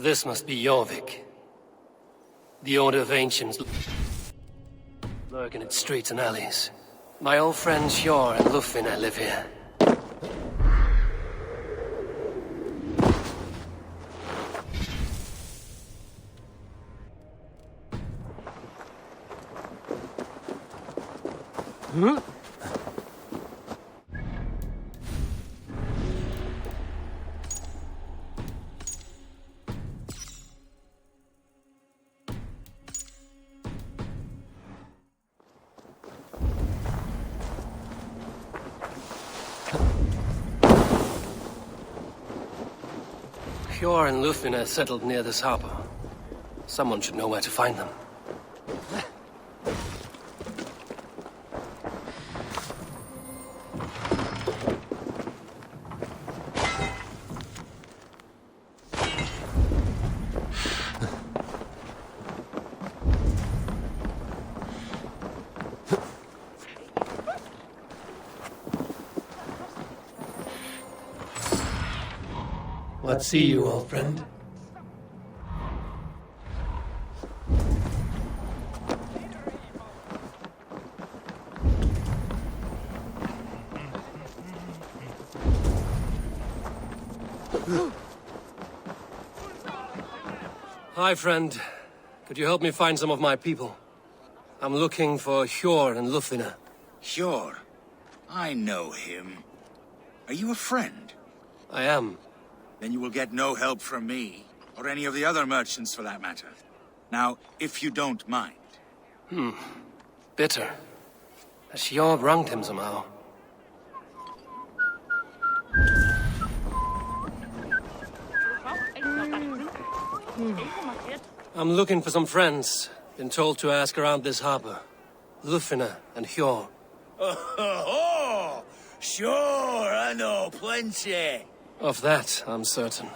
This must be Jorvik. The Order of Ancients lurk in its streets and alleys. My old friends Hjor and Lufvina live here. Hjor and Lufvina settled near this harbor. Someone should know where to find them. Let's see you, old friend. Hi, friend. Could you help me find some of my people? I'm looking for Hjor and Lufvina. Hjor? I know him. Are you a friend? I am. Then you will get no help from me, or any of the other merchants for that matter. Now, if you don't mind. Bitter. Has Hjor wronged him somehow? I'm looking for some friends. Been told to ask around this harbor. Lufvina and Hjor. Oh, sure, I know plenty. Of that, I'm certain.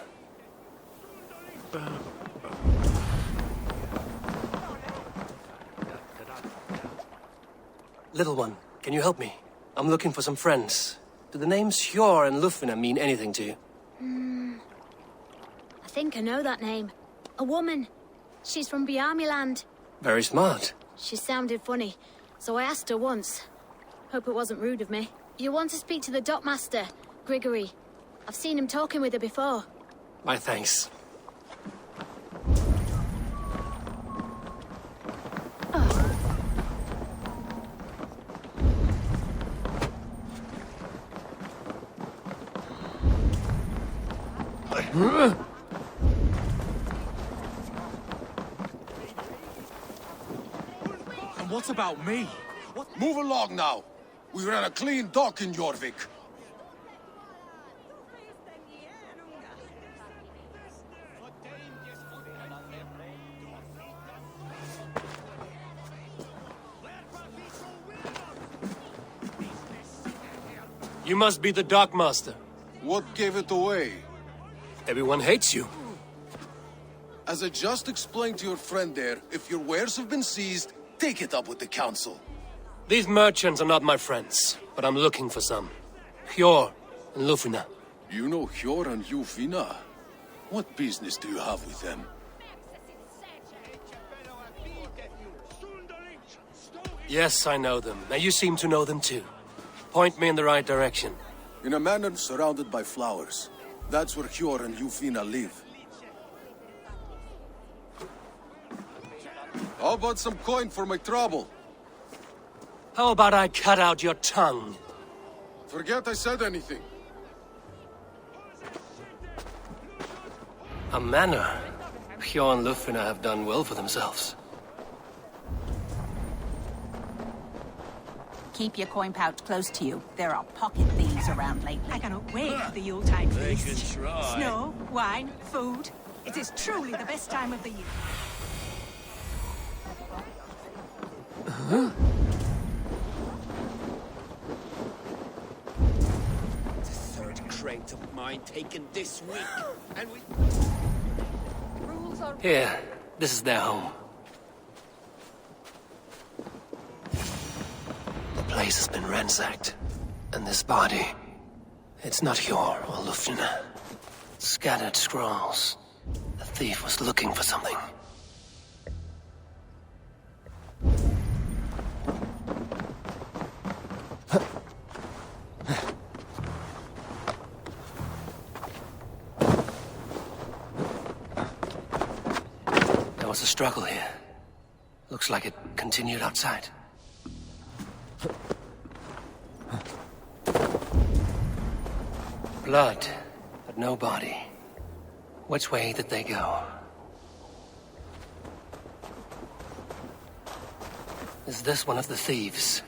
Little one, can you help me? I'm looking for some friends. Do the names Hjor and Lufvina mean anything to you? I think I know that name. A woman. She's from Bjarmiland. Very smart. She sounded funny, so I asked her once. Hope it wasn't rude of me. You want to speak to the dockmaster, Grigory. I've seen him talking with her before. My thanks. And what about me? What? Move along now. We ran a clean dock in Jorvik. You must be the dockmaster. What gave it away? Everyone hates you. As I just explained to your friend there, if your wares have been seized, take it up with the council. These merchants are not my friends, but I'm looking for some. Hjor and Lufvina. You know Hjor and Lufvina? What business do you have with them? Yes, I know them. Now you seem to know them too. Point me in the right direction. In a manor surrounded by flowers. That's where Hjor and Lufvina live. How about some coin for my trouble? How about I cut out your tongue? Forget I said anything. A manor. Hjor and Lufvina have done well for themselves. Keep your coin pouch close to you. There are pocket thieves around lately. I cannot wait for the Yuletide They feast. can try. Snow, wine, food. It is truly the best time of the year. The third crate of mine taken this week. And we... Here, this is their home. The place has been ransacked. And this body... It's not Hjor or Lufvina. Scattered scrolls. A thief was looking for something. There was a struggle here. Looks like it continued outside. Blood, but no body. Which way did they go? Is this one of the thieves?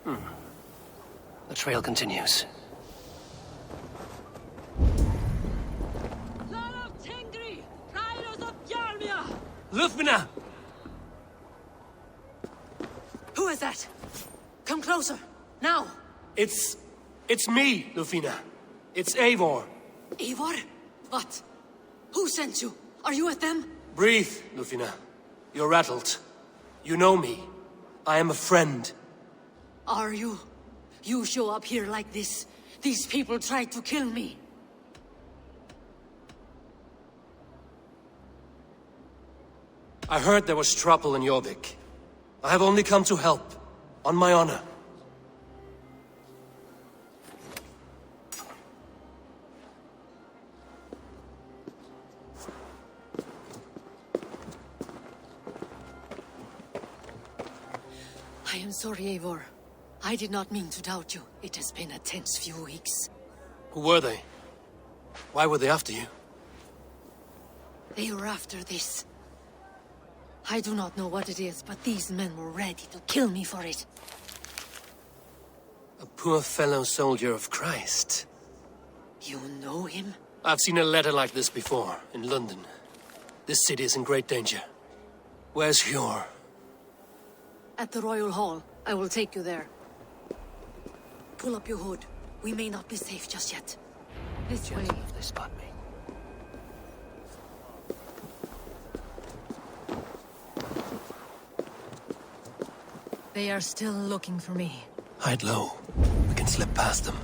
The trail continues. Lufmina! Who is that? Come closer, now! It's me, Lufina. It's Eivor. Eivor? What? Who sent you? Are you with them? Breathe, Lufina. You're rattled. You know me. I am a friend. Are you? You show up here like this. These people tried to kill me. I heard there was trouble in Jorvik. I have only come to help. On my honor. I am sorry, Eivor. I did not mean to doubt you. It has been a tense few weeks. Who were they? Why were they after you? They were after this. I do not know what it is, but these men were ready to kill me for it. A poor fellow soldier of Christ. You know him? I've seen a letter like this before, in London. This city is in great danger. Where's Hjor? At the Royal Hall. I will take you there. Pull up your hood. We may not be safe just yet. This way. If they spot me. They are still looking for me. Hide low. We can slip past them.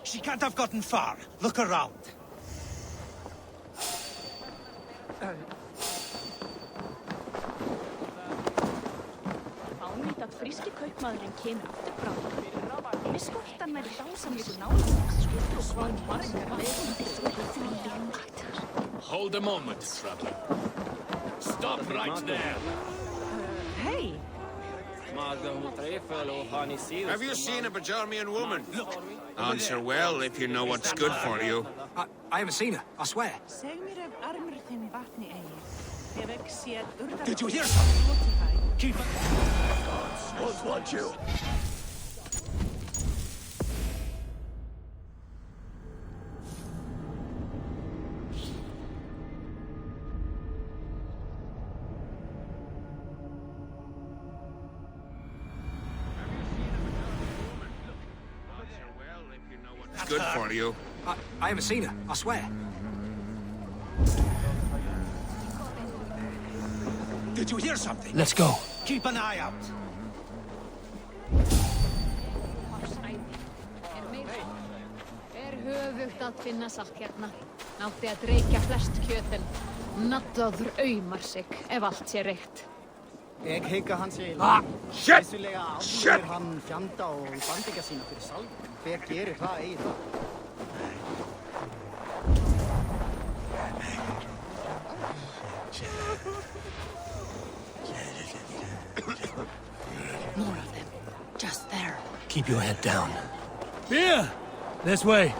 She can't have gotten far. Look around. Fánýtt að fríski kaupmaðurinn kemur aftur bráðum. Við skortan væri dásamlegu nálægt og svann margar leiðum. Hold a moment, traveler. Stop right there. Hey! Have you seen a Bajarmian woman? Answer well if you know what's good for you. I haven't seen her, I swear. Seg mér ef armur þinn í vatni eigir. Ef ekki séð urðar... Did you hear something? Keep it. Won't want you. Good for you. I haven't seen her, I swear. Did you hear something? Let's go. Keep an eye out. Höfugt að finna salt hérna. Nátti að dreikja flest kjötin. Naddaður aumar sig, ef allt sé reykt. Ég hygg að hann sé í Shit! Vissulega Shit! aflýðir hann fjanda og bandinga sína fyrir salg. Hver gerir það eigið það? More of them. Just there. Keep your head down. Here! This way.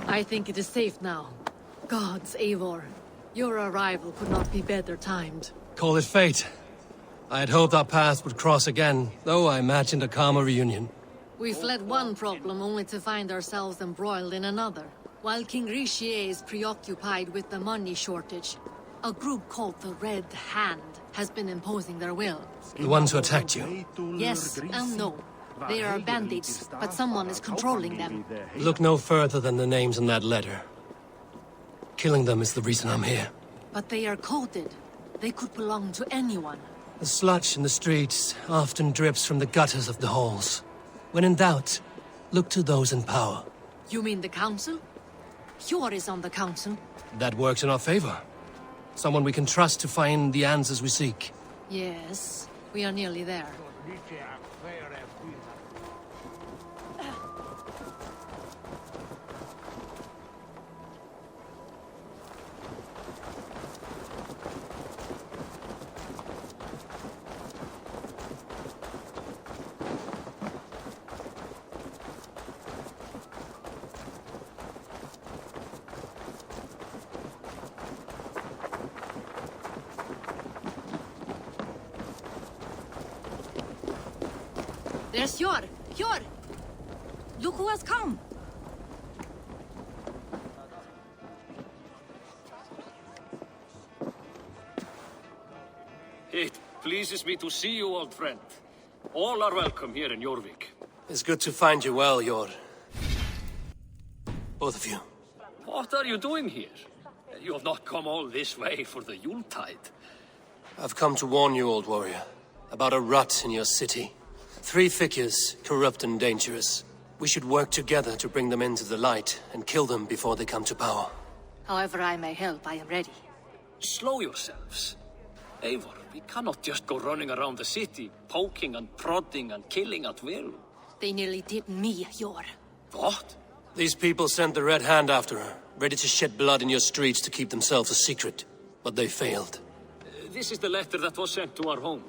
I think it is safe now. Gods, Eivor. Your arrival could not be better timed. Call it fate. I had hoped our paths would cross again, though I imagined a calmer reunion. We fled one problem only to find ourselves embroiled in another. While King Richier is preoccupied with the money shortage, a group called the Red Hand has been imposing their will. The ones who attacked you? Yes and no. They are bandits, but someone is controlling them. Look no further than the names in that letter. Killing them is the reason I'm here. But they are coded. They could belong to anyone. The sludge in the streets often drips from the gutters of the halls. When in doubt, look to those in power. You mean the council? Hjor is on the council. That works in our favor. Someone we can trust to find the answers we seek. Yes, we are nearly there. There's Hjor! Hjor! Look who has come! It pleases me to see you, old friend. All are welcome here in Jorvik. It's good to find you well, Jor. Both of you. What are you doing here? You have not come all this way for the Yuletide. I've come to warn you, old warrior, about a rot in your city. 3 figures, corrupt and dangerous. We should work together to bring them into the light and kill them before they come to power. However I may help, I am ready. Slow yourselves. Eivor, we cannot just go running around the city, poking and prodding and killing at will. They nearly did me, Hjor. What? These people sent the Red Hand after her, ready to shed blood in your streets to keep themselves a secret. But they failed. This is the letter that was sent to our home.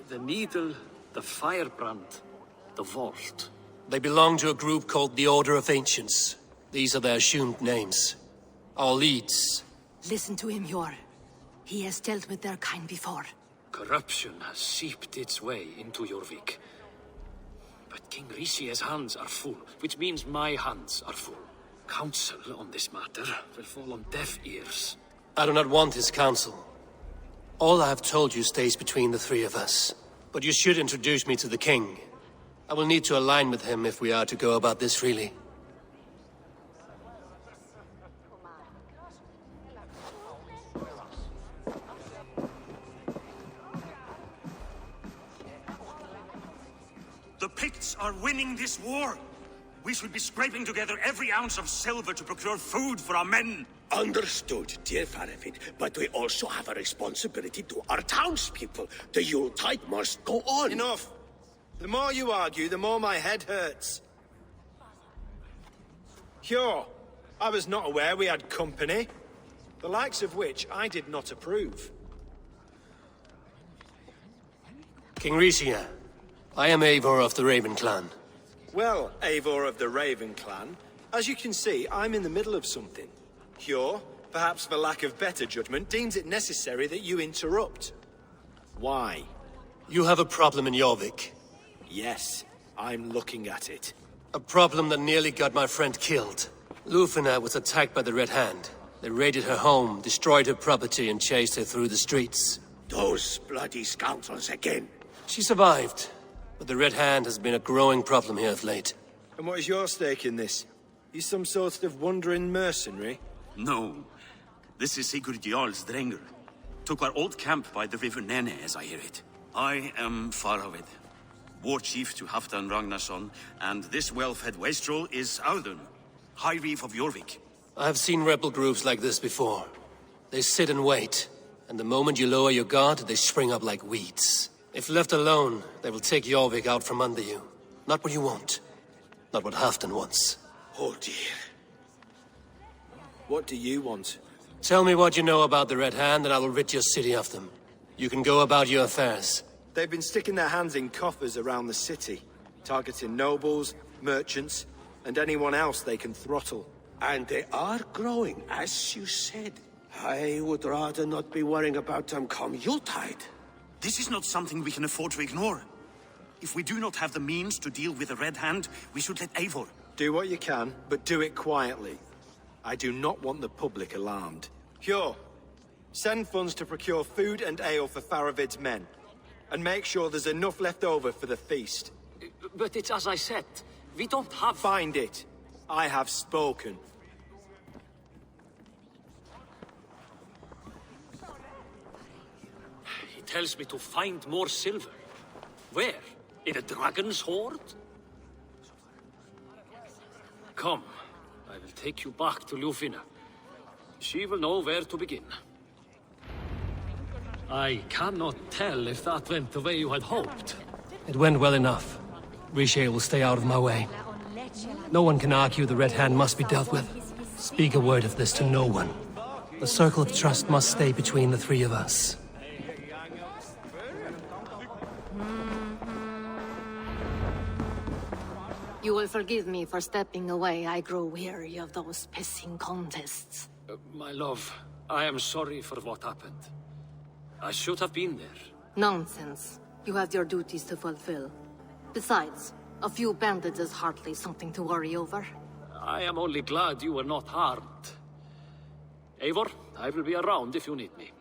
The needle, the firebrand, the vault. They belong to a group called the Order of Ancients. These are their assumed names. Our leads. Listen to him, Hjor. He has dealt with their kind before. Corruption has seeped its way into Jorvik. But King Richier's hands are full, which means my hands are full. Counsel on this matter will fall on deaf ears. I do not want his counsel. All I have told you stays between the 3 of us. But you should introduce me to the king. I will need to align with him if we are to go about this freely. The Picts are winning this war. We should be scraping together every ounce of silver to procure food for our men. Understood, dear Faravin, but we also have a responsibility to our townspeople. The Yuletide must go on. Enough! The more you argue, the more my head hurts. Hjor, I was not aware we had company, the likes of which I did not approve. King Richier, I am Eivor of the Raven clan. Well, Eivor of the Raven clan, as you can see, I'm in the middle of something. Hjor, perhaps for lack of better judgment, deems it necessary that you interrupt. Why? You have a problem in Jorvik. Yes, I'm looking at it. A problem that nearly got my friend killed. Lufina was attacked by the Red Hand. They raided her home, destroyed her property, and chased her through the streets. Those bloody scoundrels again. She survived, but the Red Hand has been a growing problem here of late. And what is your stake in this? You some sort of wandering mercenary? No. This is Sigurd Jarl's Drenger. Took our old camp by the river Nene, as I hear it. I am Faravid, war chief to Halfdan Ragnarsson, and this well-fed wastrel is Audun, High Reeve of Jorvik. I have seen rebel groups like this before. They sit and wait, and the moment you lower your guard, they spring up like weeds. If left alone, they will take Jorvik out from under you. Not what you want. Not what Halfdan wants. Oh dear. What do you want? Tell me what you know about the Red Hand, and I will rid your city of them. You can go about your affairs. They've been sticking their hands in coffers around the city, targeting nobles, merchants, and anyone else they can throttle. And they are growing, as you said. I would rather not be worrying about them come Yuletide. This is not something we can afford to ignore. If we do not have the means to deal with the Red Hand, we should let Eivor. Do what you can, but do it quietly. I do not want the public alarmed. Hur, send funds to procure food and ale for Faravid's men. And make sure there's enough left over for the feast. But it's as I said. We don't have... Find it. I have spoken. He tells me to find more silver. Where? In a dragon's hoard? Come, I will take you back to Ljufina. She will know where to begin. I cannot tell if that went the way you had hoped. It went well enough. Riche will stay out of my way. No one can argue the Red Hand must be dealt with. Speak a word of this to no one. The circle of trust must stay between the three of us. You will forgive me for stepping away. I grow weary of those pissing contests. My love, I am sorry for what happened. I should have been there. Nonsense. You have your duties to fulfill. Besides, a few bandits is hardly something to worry over. I am only glad you were not harmed. Eivor, I will be around if you need me.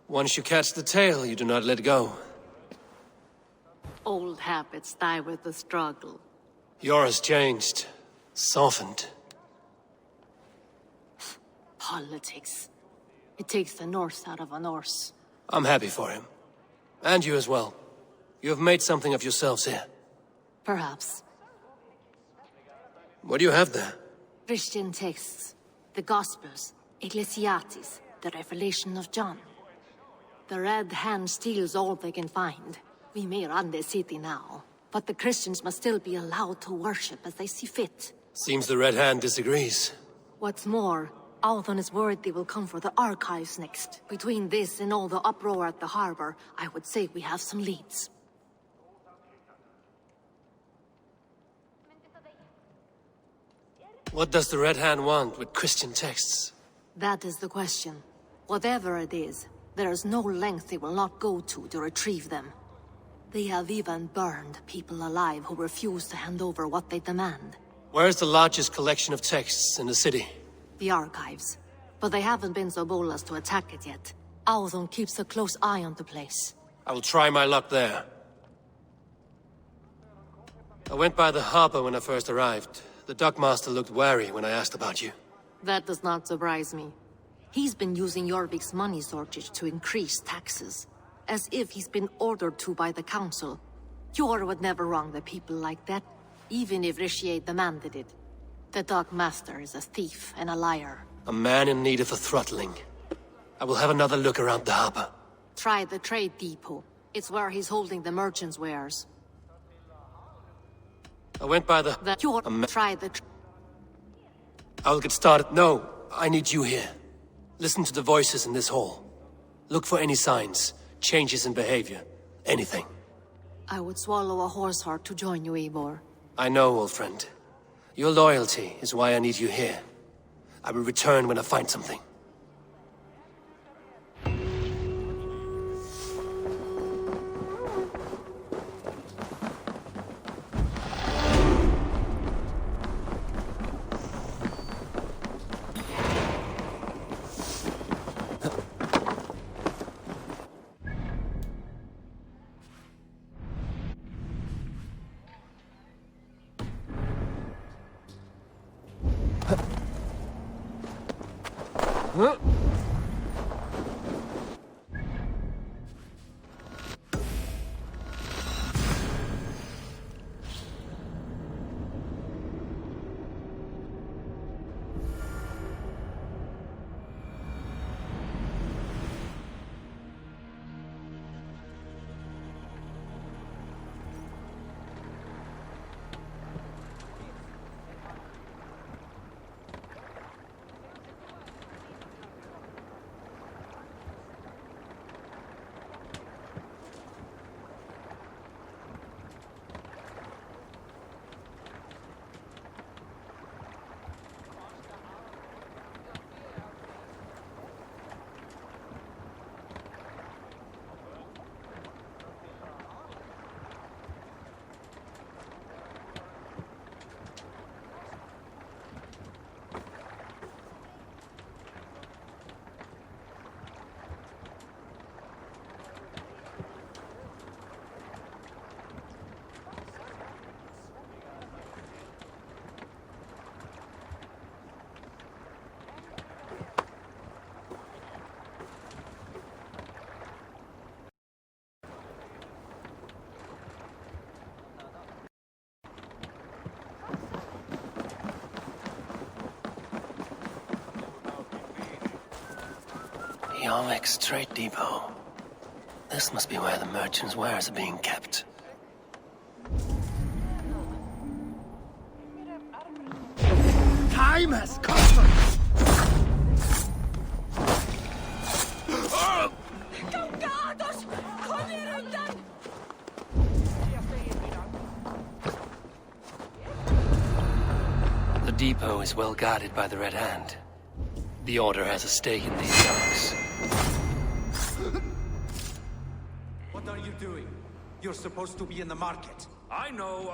Once you catch the tail, you do not let go. Old habits die with the struggle. Yours changed. Softened. Politics. It takes the Norse out of a Norse. I'm happy for him. And you as well. You have made something of yourselves here. Perhaps. What do you have there? Christian texts. The Gospels. Ecclesiastes. The Revelation of John. The Red Hand steals all they can find. We may run the city now, but the Christians must still be allowed to worship as they see fit. Seems the Red Hand disagrees. What's more, Althon is worried they will come for the archives next. Between this and all the uproar at the harbor, I would say we have some leads. What does the Red Hand want with Christian texts? That is the question. Whatever it is, there is no length they will not go to retrieve them. They have even burned people alive who refuse to hand over what they demand. Where is the largest collection of texts in the city? The archives. But they haven't been so bold as to attack it yet. Althon keeps a close eye on the place. I will try my luck there. I went by the harbor when I first arrived. The dockmaster looked wary when I asked about you. That does not surprise me. He's been using Jorvik's money shortage to increase taxes. As if he's been ordered to by the council. Hjor would never wrong the people like that, even if Richier demanded it. The dockmaster is a thief and a liar. A man in need of a throttling. I will have another look around the harbor. Try the trade depot. It's where he's holding the merchants' wares. I went by the... Try the... I'll get started. No, I need you here. Listen to the voices in this hall. Look for any signs. Changes in behavior. Anything. I would swallow a horse heart to join you, Eivor. I know, old friend. Your loyalty is why I need you here. I will return when I find something. Huh? Yarvik's trade depot. This must be where the merchants' wares are being kept. Time has come! The depot is well guarded by the Red Hand. The Order has a stake in these docks. What are you doing? You're supposed to be in the market. I know,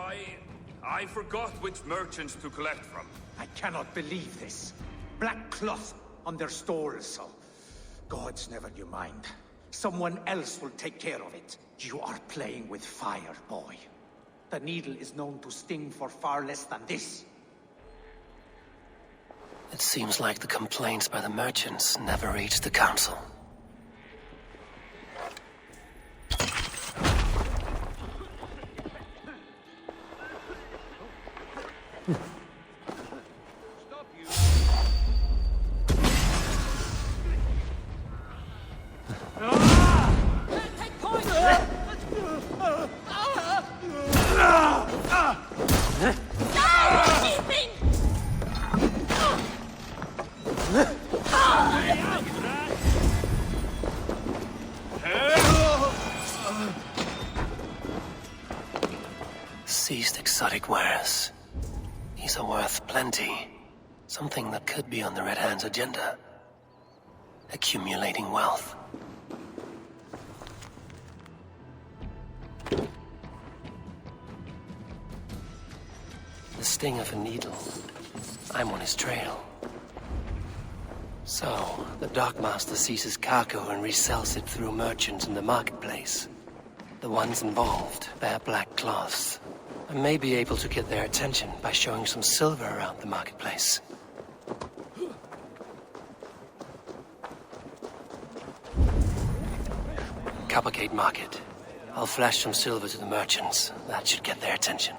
I forgot which merchants to collect from. I cannot believe this. Black cloth on their stalls. Oh, gods, never you mind. Someone else will take care of it. You are playing with fire, boy. The needle is known to sting for far less than this. It seems like the complaints by the merchants never reached the council. Seized exotic wares. These are worth plenty. Something that could be on the Red Hand's agenda. Accumulating wealth. The sting of a needle. I'm on his trail. So, the dockmaster seizes cargo and resells it through merchants in the marketplace. The ones involved wear black cloths. I may be able to get their attention by showing some silver around the marketplace. Coppergate Market. I'll flash some silver to the merchants. That should get their attention.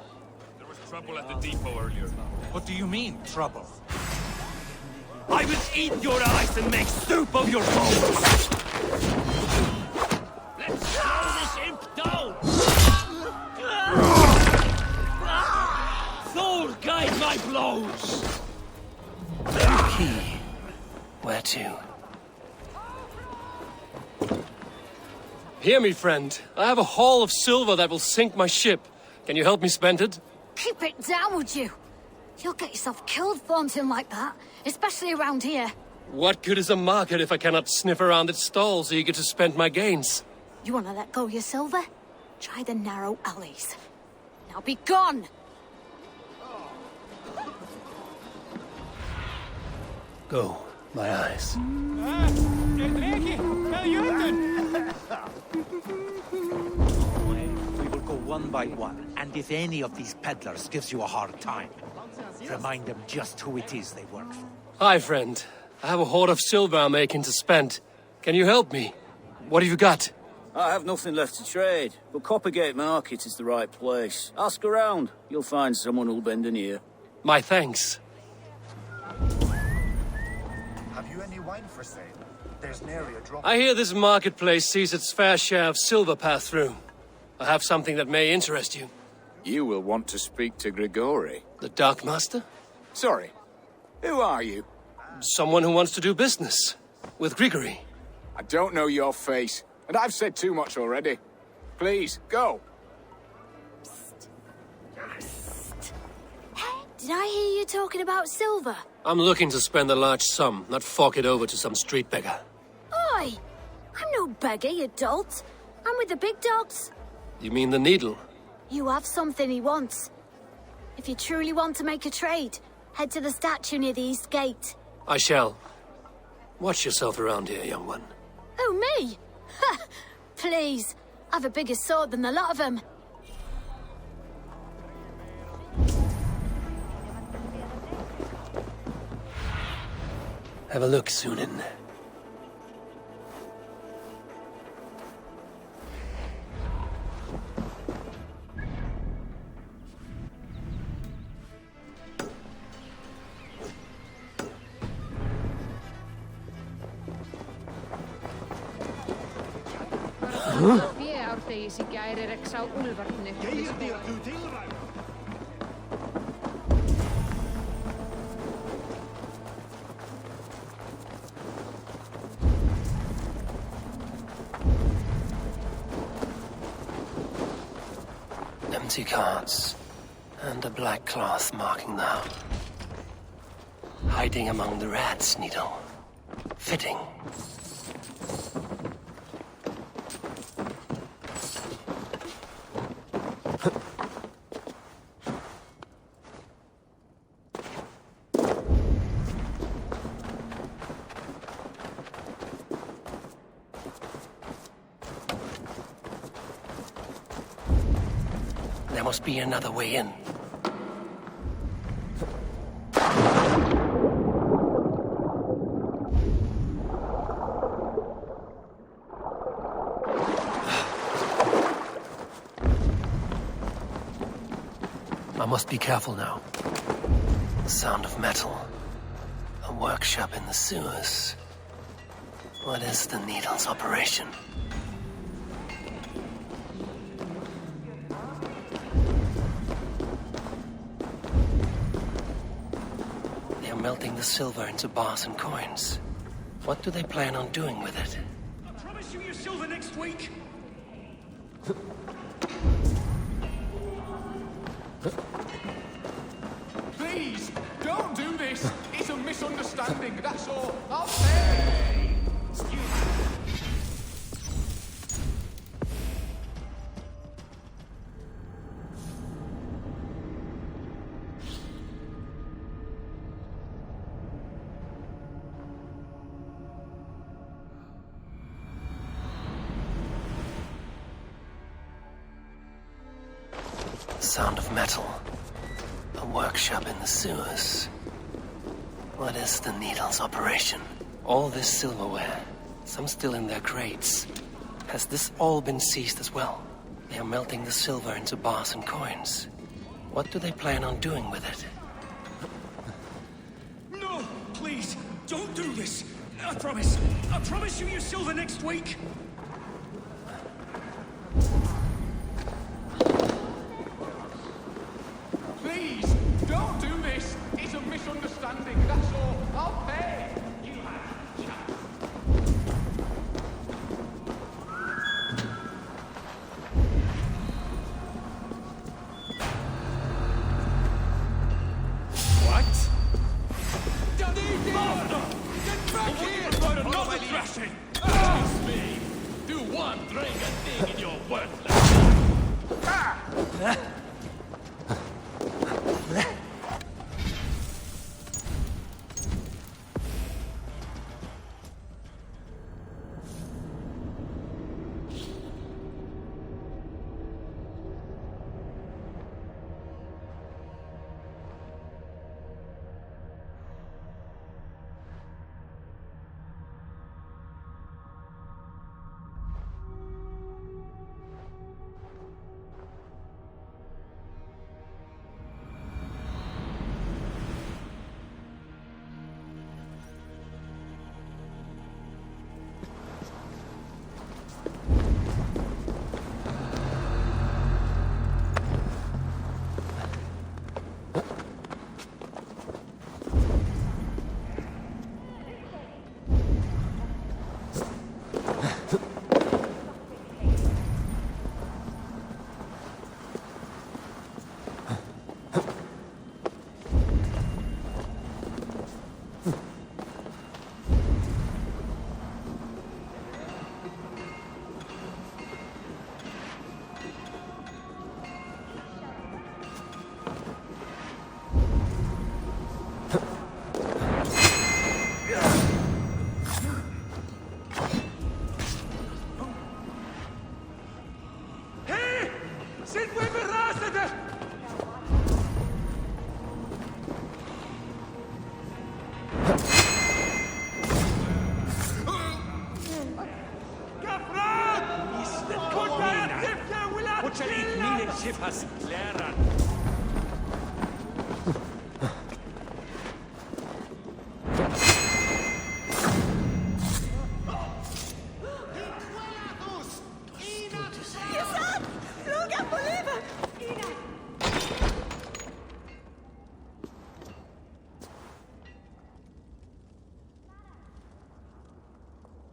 There was trouble at the depot earlier. What do you mean, trouble? I will eat your eyes and make soup of your bones! Let's slow this imp down! Thor, guide my blows! Key. Where to? Hear me, friend. I have a haul of silver that will sink my ship. Can you help me spend it? Keep it down, would you? You'll get yourself killed flaunting like that, especially around here. What good is a market if I cannot sniff around its stalls eager to spend my gains? You want to let go of your silver? Try the narrow alleys. Now be gone! Go, my eyes. We will go one by one, and if any of these peddlers gives you a hard time, remind them just who it is they work for. Hi, friend. I have a hoard of silver I'm making to spend. Can you help me? What have you got? I have nothing left to trade, but Coppergate Market is the right place. Ask around. You'll find someone who'll bend an ear. My thanks. Have you any wine for sale? There's nary a drop. I hear this marketplace sees its fair share of silver pass through. I have something that may interest you. You will want to speak to Grigori. The Darkmaster? Sorry. Who are you? Someone who wants to do business. With Grigori. I don't know your face, and I've said too much already. Please, go. Did I hear you talking about silver? I'm looking to spend a large sum, not fork it over to some street beggar. Oi! I'm no beggar, you dolt. I'm with the big dogs. You mean the needle? You have something he wants. If you truly want to make a trade, head to the statue near the east gate. I shall. Watch yourself around here, young one. Oh, me? Ha! Please, I've a bigger sword than the lot of them. Have a look, Sunan. Vie aurteisi käirereksau ulvartne. Empty carts, and a black cloth marking them. Hiding among the rats, Needle. Fitting. There must be another way in. I must be careful now. The sound of metal. A workshop in the sewers. What is the Needle's operation? They are melting the silver into bars and coins. What do they plan on doing with it? I promise you your silver next week. Please, don't do this. It's a misunderstanding, that's all. I'll pay. Sound of metal. A workshop in the sewers. What is the Needle's operation? All this silverware, some still in their crates. Has this all been seized as well? They are melting the silver into bars and coins. What do they plan on doing with it? No, please, don't do this. I promise you your silver next week. Please, don't do this. It's a misunderstanding, that's all. I'll pay. What? Daddy, get back here! Another thrashing! Excuse me. Do one drink and dig in your worthless.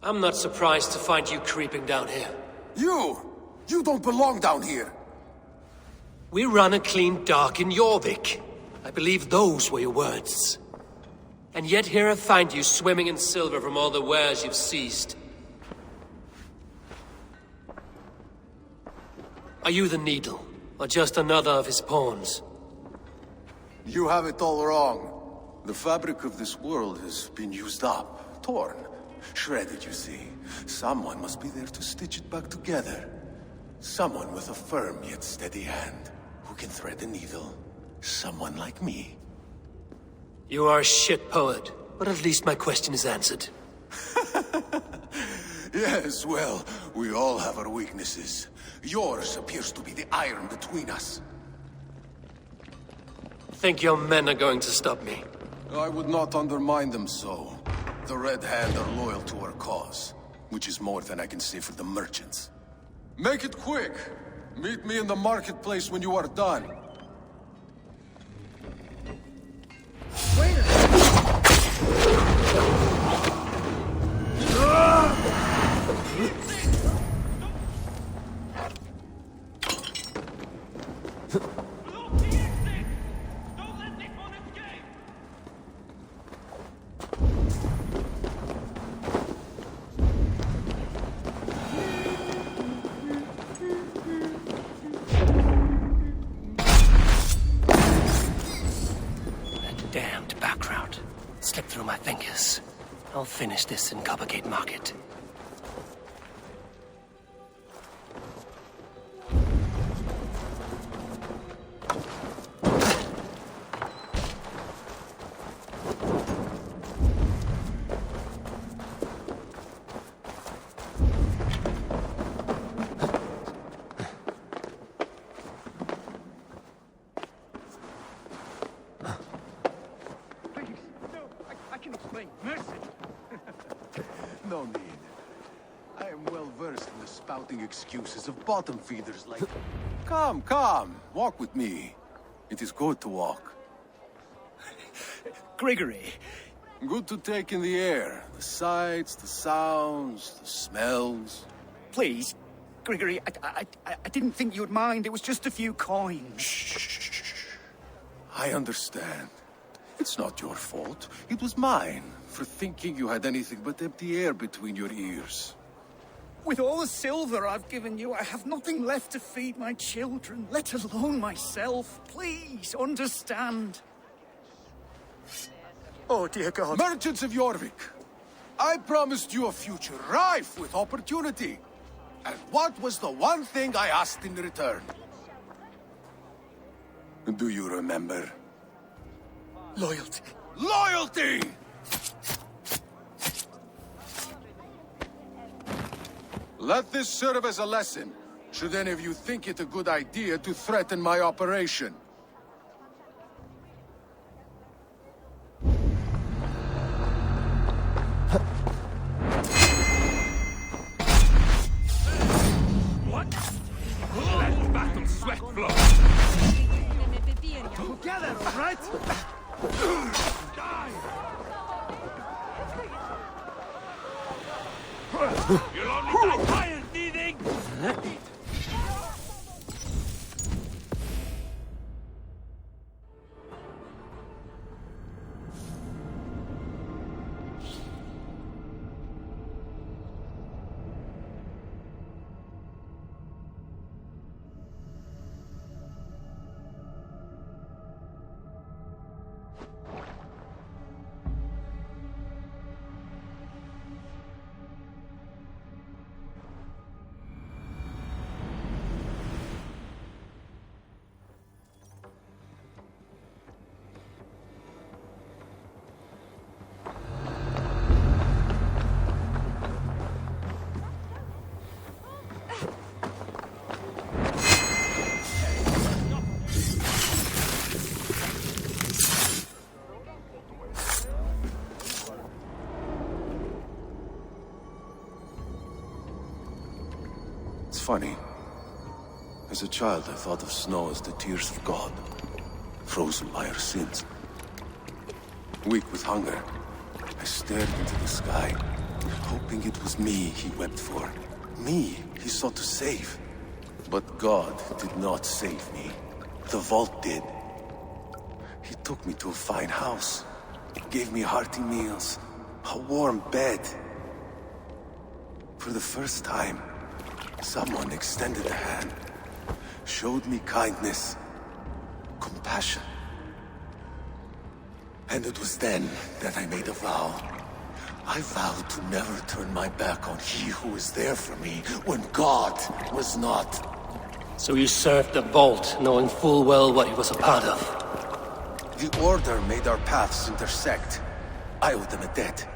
I'm not surprised to find you creeping down here. You don't belong down here! We run a clean dock in Jorvik. I believe those were your words. And yet here I find you swimming in silver from all the wares you've seized. Are you the Needle, or just another of his pawns? You have it all wrong. The fabric of this world has been used up, torn, shredded, you see. Someone must be there to stitch it back together. Someone with a firm yet steady hand, who can thread the needle. Someone like me. You are a shit poet, but at least my question is answered. Yes, well, we all have our weaknesses. Yours appears to be the iron between us. Think your men are going to stop me? I would not undermine them so. The Red Hand are loyal to our cause, which is more than I can say for the merchants. Make it quick! Meet me in the marketplace when you are done. Wait a Damned back route. Slipped through my fingers. I'll finish this in Coppergate Market. No need. I am well versed in the spouting excuses of bottom feeders like... Come, walk with me. It is good to walk. Grigory. Good to take in the air. The sights, the sounds, the smells. Please, Grigory, I didn't think you'd mind. It was just a few coins. Shh. I understand. It's not your fault. It was mine, for thinking you had anything but empty air between your ears. With all the silver I've given you, I have nothing left to feed my children, let alone myself. Please, understand. Oh, dear God. Merchants of Jorvik, I promised you a future rife with opportunity. And what was the one thing I asked in return? Do you remember? Loyalty. Loyalty! Let this serve as a lesson, should any of you think it a good idea to threaten my operation. What? Let battle sweat flow. Together, all right? You'll only die tired, thieving! Funny. As a child, I thought of snow as the tears of God, frozen by our sins. Weak with hunger, I stared into the sky, hoping it was me he wept for. Me he sought to save. But God did not save me. The vault did. He took me to a fine house, gave me hearty meals, a warm bed. For the first time, someone extended a hand, showed me kindness, compassion. And it was then that I made a vow. I vowed to never turn my back on he who was there for me when God was not. So you served the Vault, knowing full well what he was a part of. The Order made our paths intersect. I owed them a debt,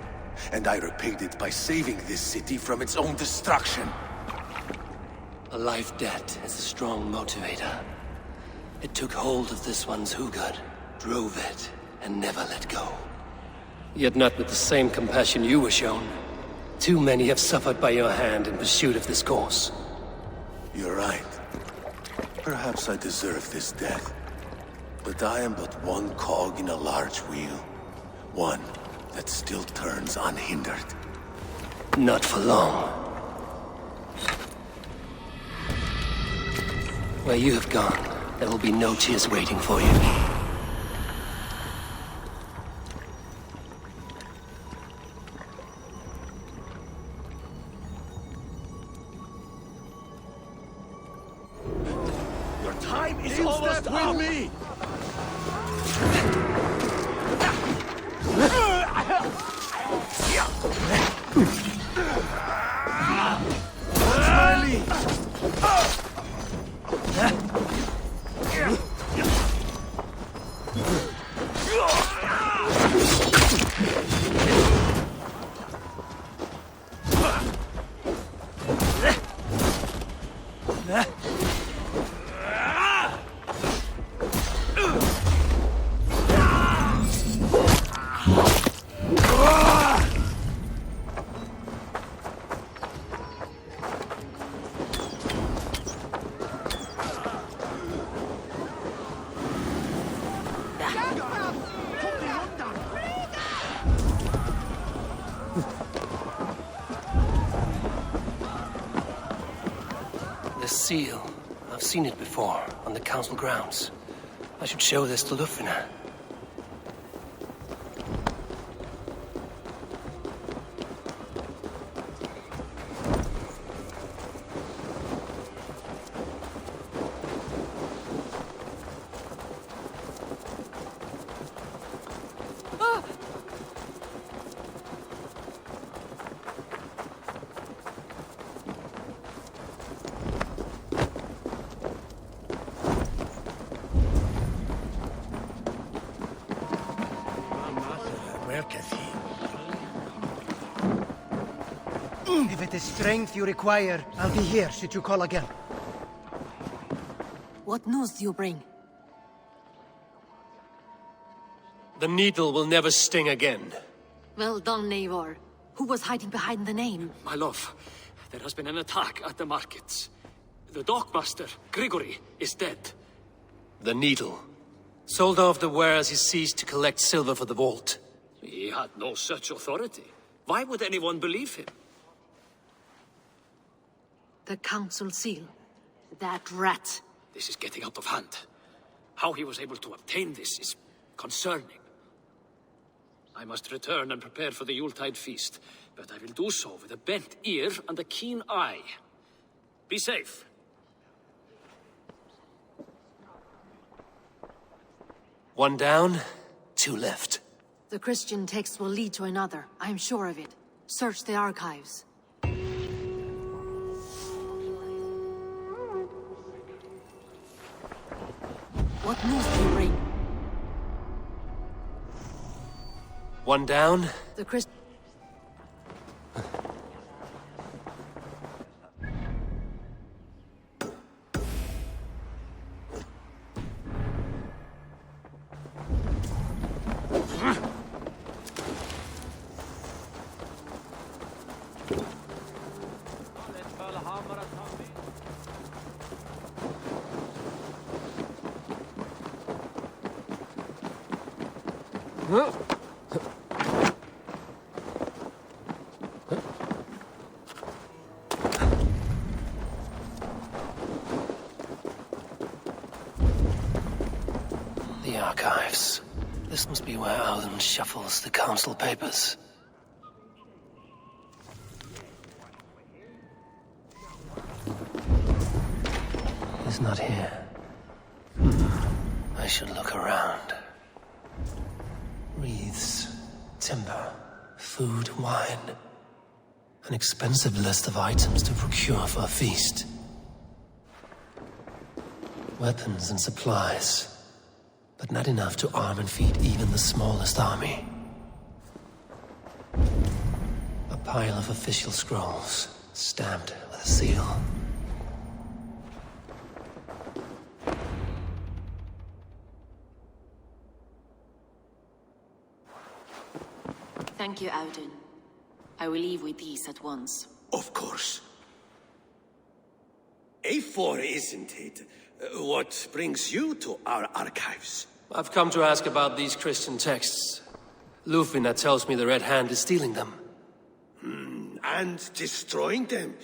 and I repaid it by saving this city from its own destruction. A life debt is a strong motivator. It took hold of this one's Hugad, drove it, and never let go. Yet not with the same compassion you were shown. Too many have suffered by your hand in pursuit of this cause. You're right. Perhaps I deserve this death. But I am but one cog in a large wheel. One that still turns unhindered. Not for long. Where you have gone, there will be no tears waiting for you. Your time is almost with me! The seal. I've seen it before, on the council grounds. I should show this to Lufina. If it is strength you require, I'll be here should you call again. What news do you bring? The needle will never sting again. Well done, Eivor. Who was hiding behind the name? My love, there has been an attack at the markets. The dockmaster, Grigory, is dead. The needle. Sold off the wares he seized to collect silver for the vault. He had no such authority. Why would anyone believe him? The council seal. That rat. This is getting out of hand. How he was able to obtain this is concerning. I must return and prepare for the Yuletide feast, but I will do so with a bent ear and a keen eye. Be safe. One down, two left. The Christian text will lead to another. I'm sure of it. Search the archives. What news do you bring? One down. The Christ... This must be where Alan shuffles the council papers. He's not here. I should look around. Wreaths, timber, food, wine. An expensive list of items to procure for a feast. Weapons and supplies, but not enough to arm and feed even the smallest army. A pile of official scrolls, stamped with a seal. Thank you, Auden. I will leave with these at once. Of course. A4, isn't it? What brings you to our archives? I've come to ask about these Christian texts. Lufina tells me the Red Hand is stealing them. And destroying them.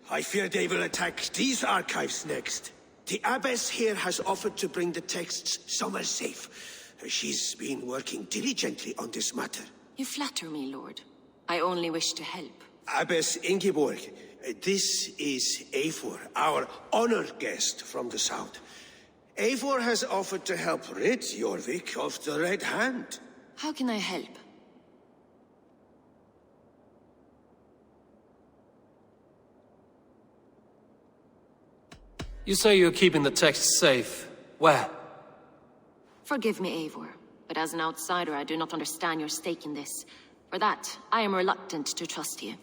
I fear they will attack these archives next. The abbess here has offered to bring the texts somewhere safe. She's been working diligently on this matter. You flatter me, Lord. I only wish to help. Abbess Ingeborg, this is Eivor, our honored guest from the south. Eivor has offered to help rid Jorvik of the Red Hand. How can I help? You say you're keeping the texts safe. Where? Forgive me, Eivor, but as an outsider, I do not understand your stake in this. For that, I am reluctant to trust you.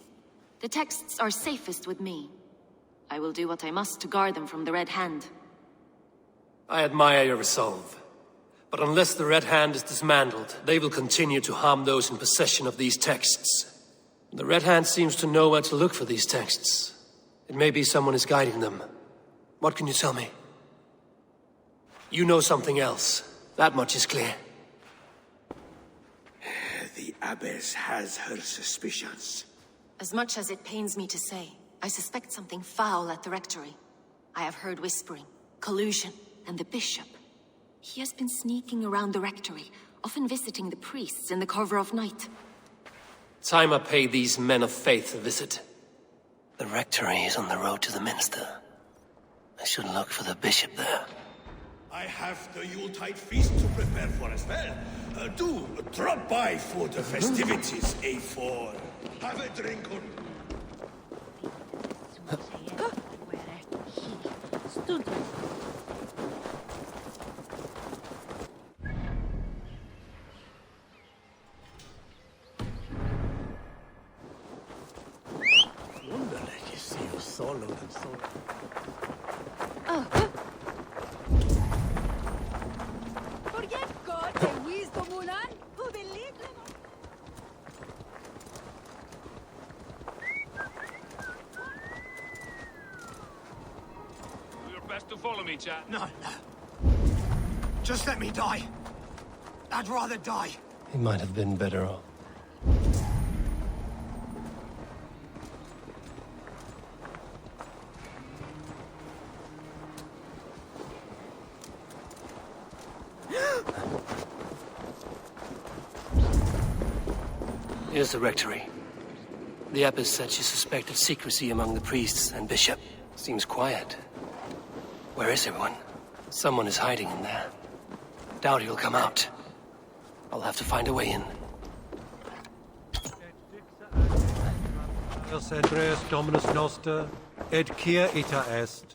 The texts are safest with me. I will do what I must to guard them from the Red Hand. I admire your resolve. But unless the Red Hand is dismantled, they will continue to harm those in possession of these texts. The Red Hand seems to know where to look for these texts. It may be someone is guiding them. What can you tell me? You know something else. That much is clear. The abbess has her suspicions. As much as it pains me to say, I suspect something foul at the rectory. I have heard whispering, collusion, and the bishop. He has been sneaking around the rectory, often visiting the priests in the cover of night. Time I pay these men of faith a visit. The rectory is on the road to the minster. I should look for the bishop there. I have the Yuletide feast to prepare for as well. Do drop by for the festivities, A4. Have a drink on. To follow me, chap. No. Just let me die. I'd rather die. He might have been better off. Here's the rectory. The abbess said she suspected secrecy among the priests and bishop. Seems quiet. Where is everyone? Someone is hiding in there. Doubt he'll come out. I'll have to find a way in. Dominus Noster, et quia ita est.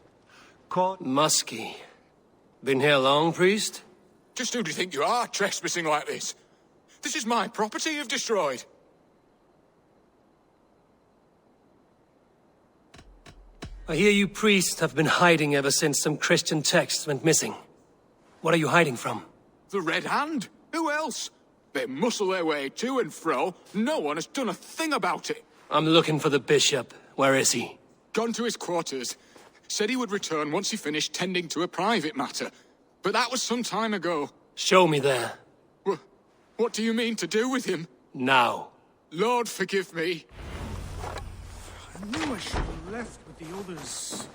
Muskie. Been here long, priest? Just who do you think you are, trespassing like this? This is my property you've destroyed. I hear you priests have been hiding ever since some Christian texts went missing. What are you hiding from? The Red Hand? Who else? They muscle their way to and fro. No one has done a thing about it. I'm looking for the bishop. Where is he? Gone to his quarters. Said he would return once he finished tending to a private matter. But that was some time ago. Show me there. What do you mean to do with him? Now. Lord, forgive me. I knew I should have left with the others.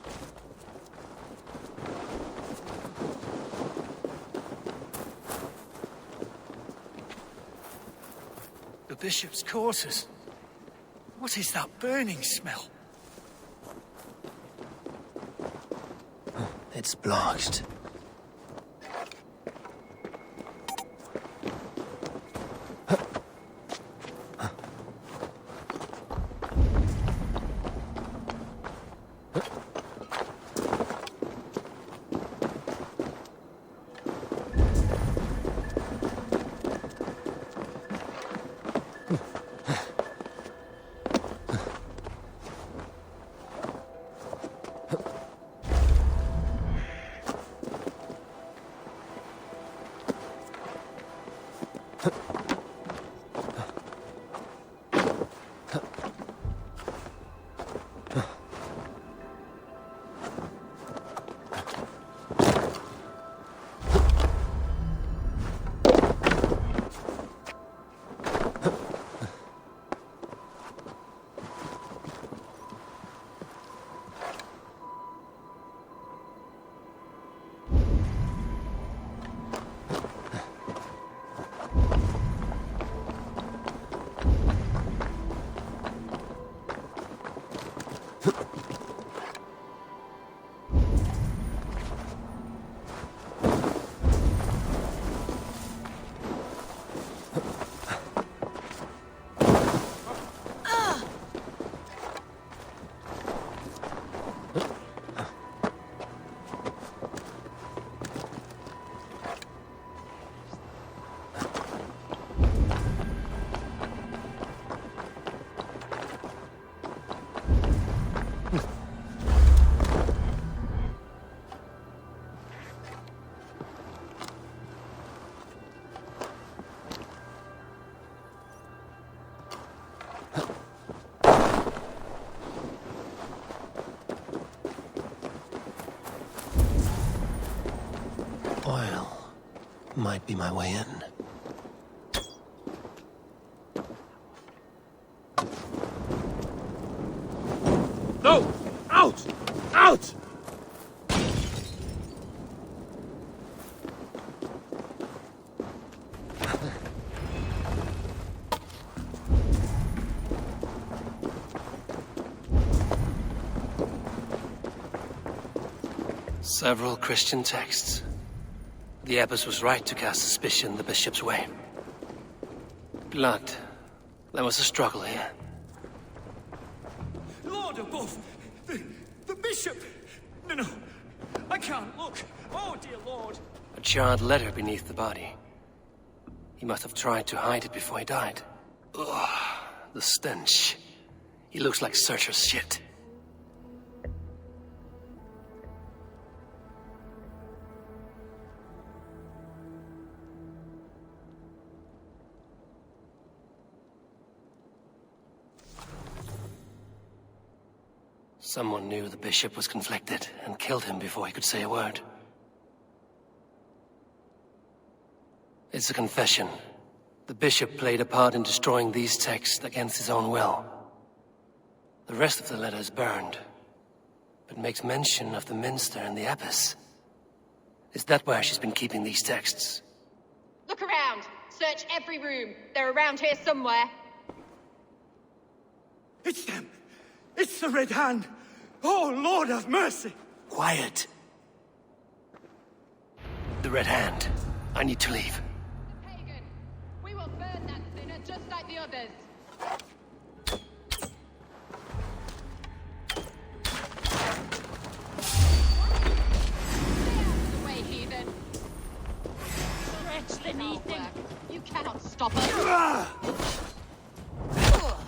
The bishop's quarters. What is that burning smell? It's blocked. Might be my way in. No! Out! Out! Several Christian texts. The abbess was right to cast suspicion the bishop's way. Blood. There was a struggle here. Lord above! The bishop! No, I can't look. Oh, dear Lord. A charred letter beneath the body. He must have tried to hide it before he died. Ugh, the stench. He looks like Searcher's shit. Someone knew the bishop was conflicted and killed him before he could say a word. It's a confession. The bishop played a part in destroying these texts against his own will. The rest of the letter is burned, but makes mention of the minster and the abbess. Is that where she's been keeping these texts? Look around. Search every room. They're around here somewhere. It's them. It's the Red Hand. Oh, Lord have mercy. Quiet. The Red Hand. I need to leave. Pagan, we will burn that sinner just like the others. Away, heathen. Stretch the knee thing. You cannot stop us.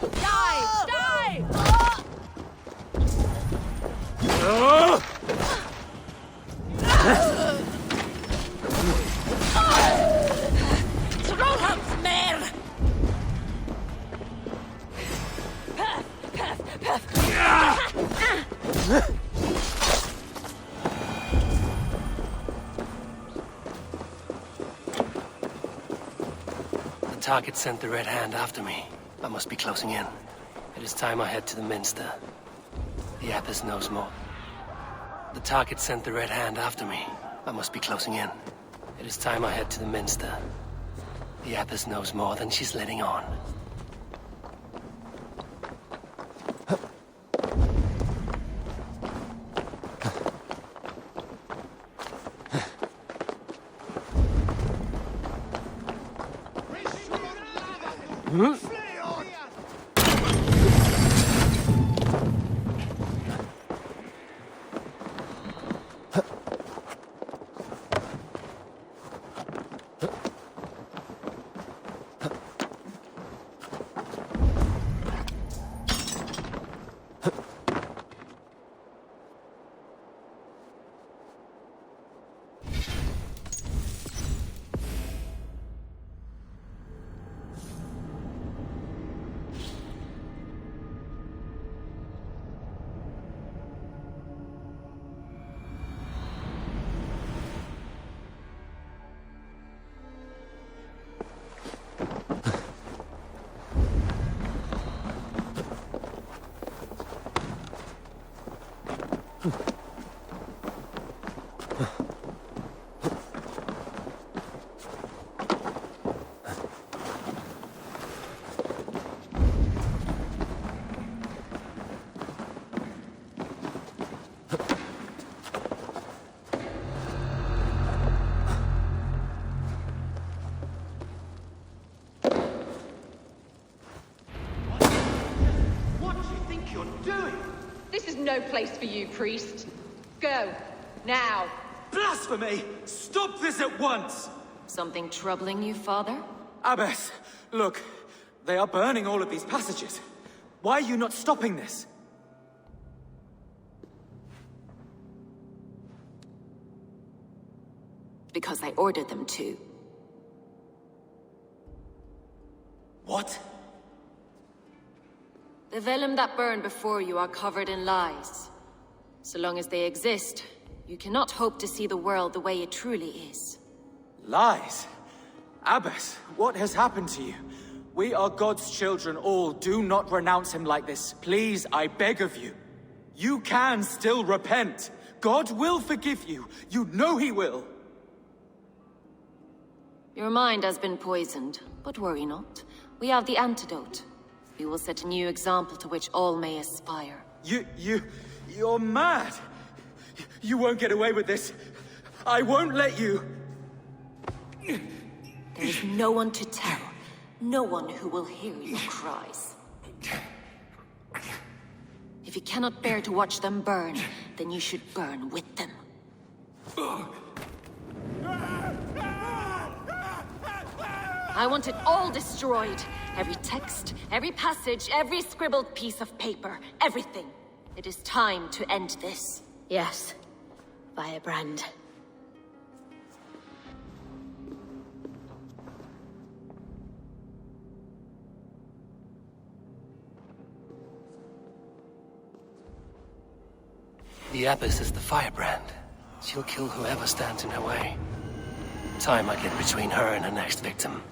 Die! Die! Trollhamns mer! The target sent the Red Hand after me. I must be closing in. It is time I head to the minster. The abbess knows more. The target sent the Red Hand after me. I must be closing in. It is time I head to the minster. The abbess knows more than she's letting on. No place for you, priest. Go. Now. Blasphemy! Stop this at once! Something troubling you, father? Abbess, look. They are burning all of these passages. Why are you not stopping this? Because I ordered them to. What? The vellum that burn before you are covered in lies. So long as they exist, you cannot hope to see the world the way it truly is. Lies? Abbess, what has happened to you? We are God's children all. Do not renounce him like this. Please, I beg of you. You can still repent. God will forgive you. You know he will. Your mind has been poisoned, but worry not. We have the antidote. We will set a new example to which all may aspire. You're mad! You won't get away with this. I won't let you! There is no one to tell. No one who will hear your cries. If you cannot bear to watch them burn, then you should burn with them. I want it all destroyed. Every text, every passage, every scribbled piece of paper, everything. It is time to end this. Yes, Firebrand. The Abbess is the Firebrand. She'll kill whoever stands in her way. Time might get between her and her next victim.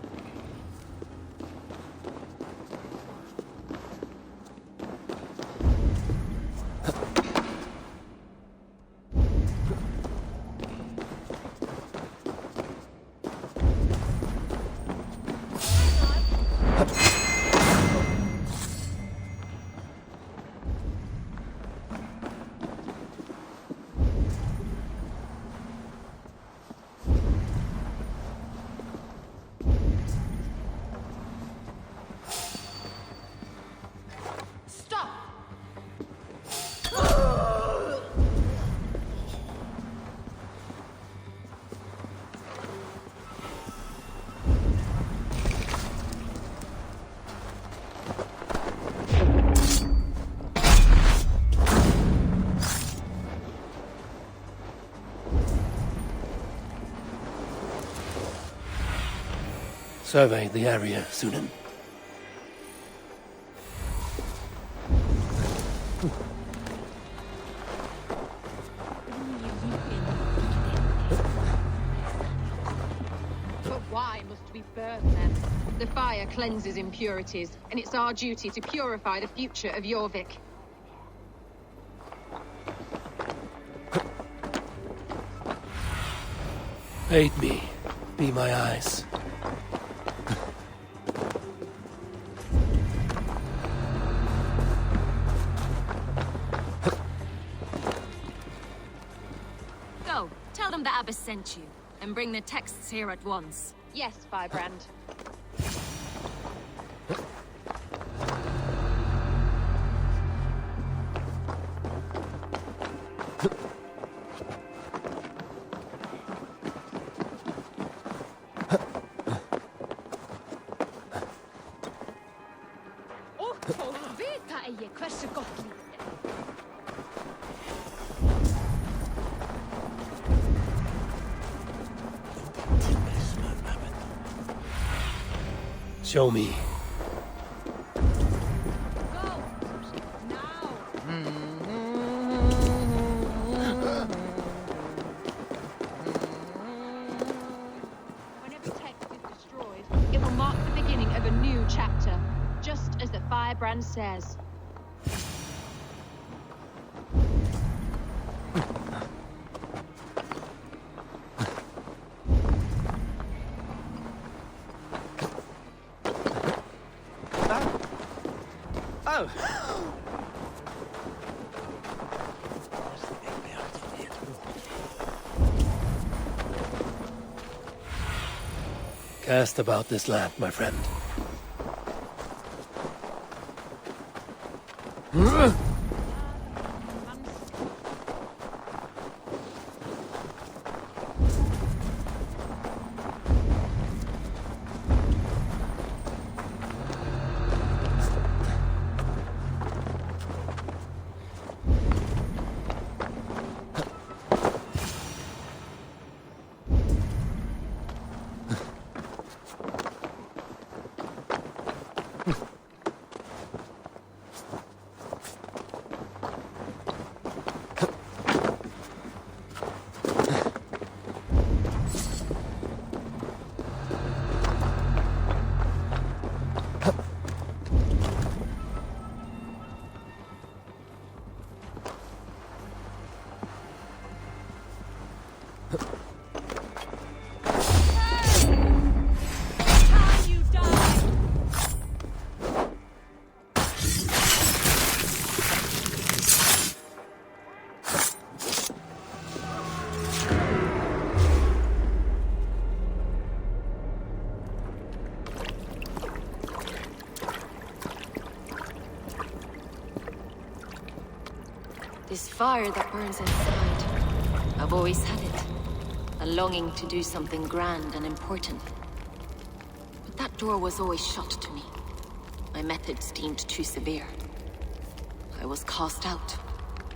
Survey the area, Sunan. But why must we burn them? The fire cleanses impurities, and it's our duty to purify the future of Jorvik. Aid me. Be my eyes. Go. Tell them the Abbess sent you, and bring the texts here at once. Yes, Firebrand. eigi hversu gott líf er. Show me. Whenever text is destroyed, it will mark the beginning of a new chapter, just as the firebrand says. Oh! Cast about this land, my friend. This fire that burns inside, I've always had it. A longing to do something grand and important. But that door was always shut to me. My methods deemed too severe. I was cast out,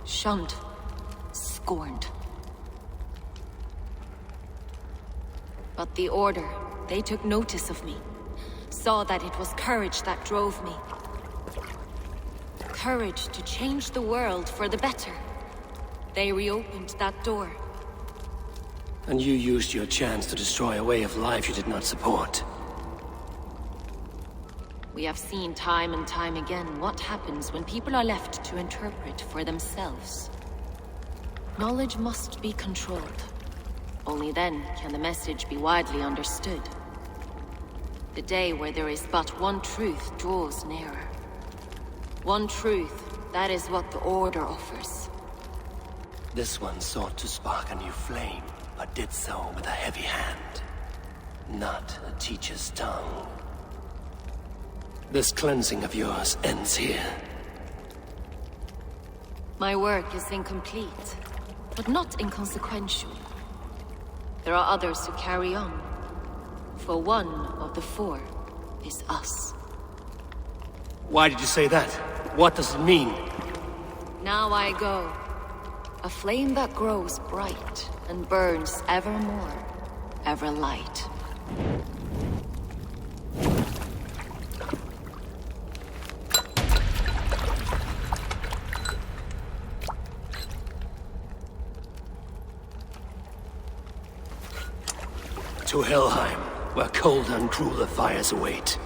shunned, scorned. But the Order, they took notice of me. Saw that it was courage that drove me. Courage to change the world for the better. They reopened that door. And you used your chance to destroy a way of life you did not support. We have seen time and time again what happens when people are left to interpret for themselves. Knowledge must be controlled. Only then can the message be widely understood. The day where there is but one truth draws nearer. One truth, that is what the Order offers. This one sought to spark a new flame, but did so with a heavy hand. Not a teacher's tongue. This cleansing of yours ends here. My work is incomplete, but not inconsequential. There are others who carry on. For one of the four is us. Why did you say that? What does it mean? Now I go. A flame that grows bright and burns ever more, ever light. To Helheim, where cold and crueler fires await.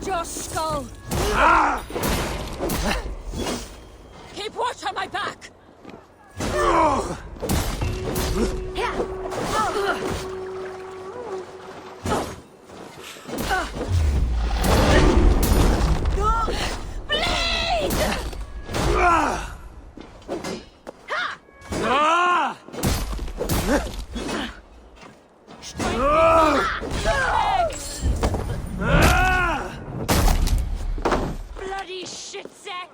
Your skull! Keep watch on my back! Bleed! Bloody shit sack!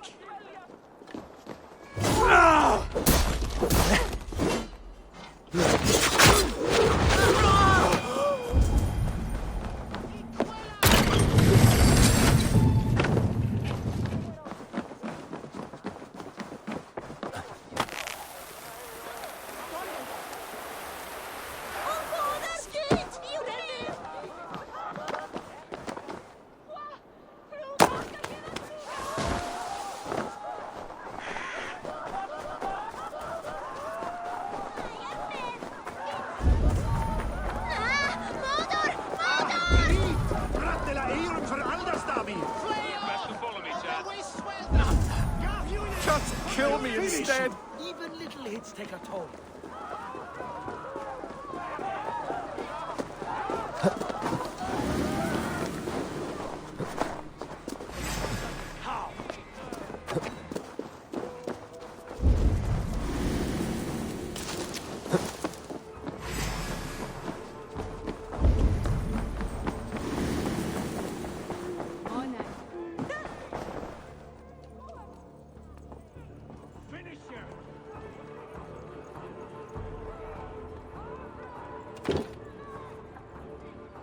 Just kill me instead! Even little hits take a toll.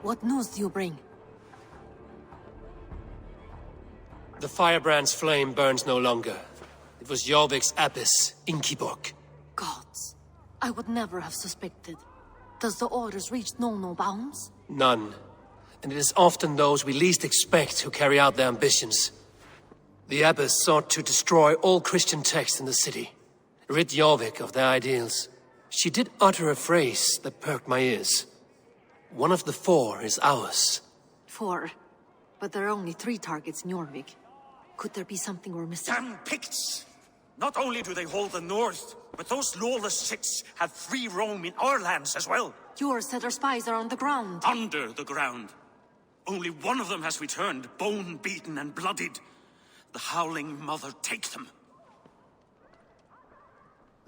What news do you bring? The firebrand's flame burns no longer. It was Jorvik's abyss, Inkiborg. Gods, I would never have suspected. Does the orders reach no bounds? None. And it is often those we least expect who carry out their ambitions. The abbess sought to destroy all Christian texts in the city, rid Jorvik of their ideals. She did utter a phrase that perked my ears. One of the 4 is ours. 4? But there are only 3 targets in Jorvik. Could there be something we're missing? Damn Picts! Not only do they hold the north, but those lawless Siths have free roam in our lands as well. Yor said our spies are on the ground. Under the ground. Only one of them has returned, bone-beaten and bloodied. The Howling Mother take them.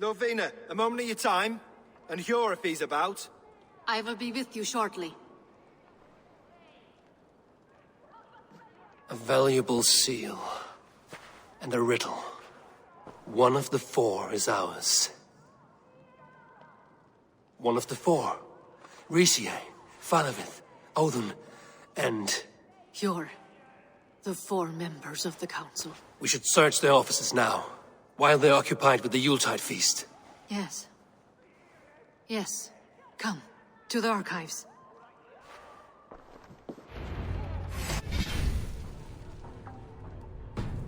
Lovina, a moment of your time, and Hjor if he's about. I will be with you shortly. A valuable seal. And a riddle. One of the 4 is ours. One of the 4. Risie, Falavith, Odin, and... Hjor. The 4 members of the council. We should search their offices now, while they're occupied with the Yuletide feast. Yes. Yes. Come, to the archives.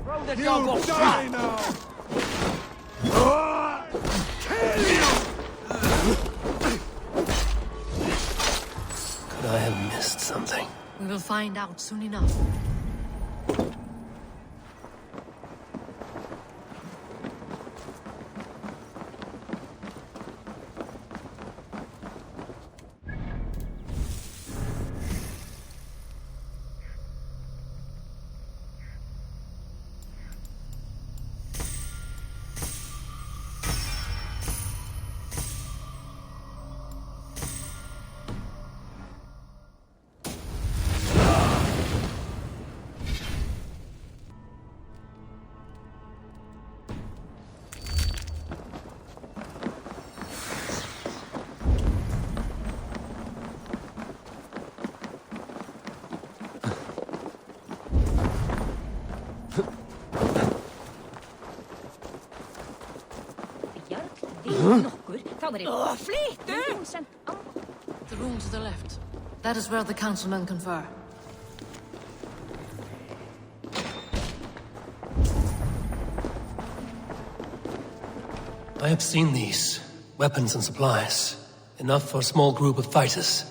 Throw the dog off track! Now! Kill you! Could I have missed something? We will find out soon enough. The room to the left. That is where the councilmen confer. I have seen these. Weapons and supplies. Enough for a small group of fighters.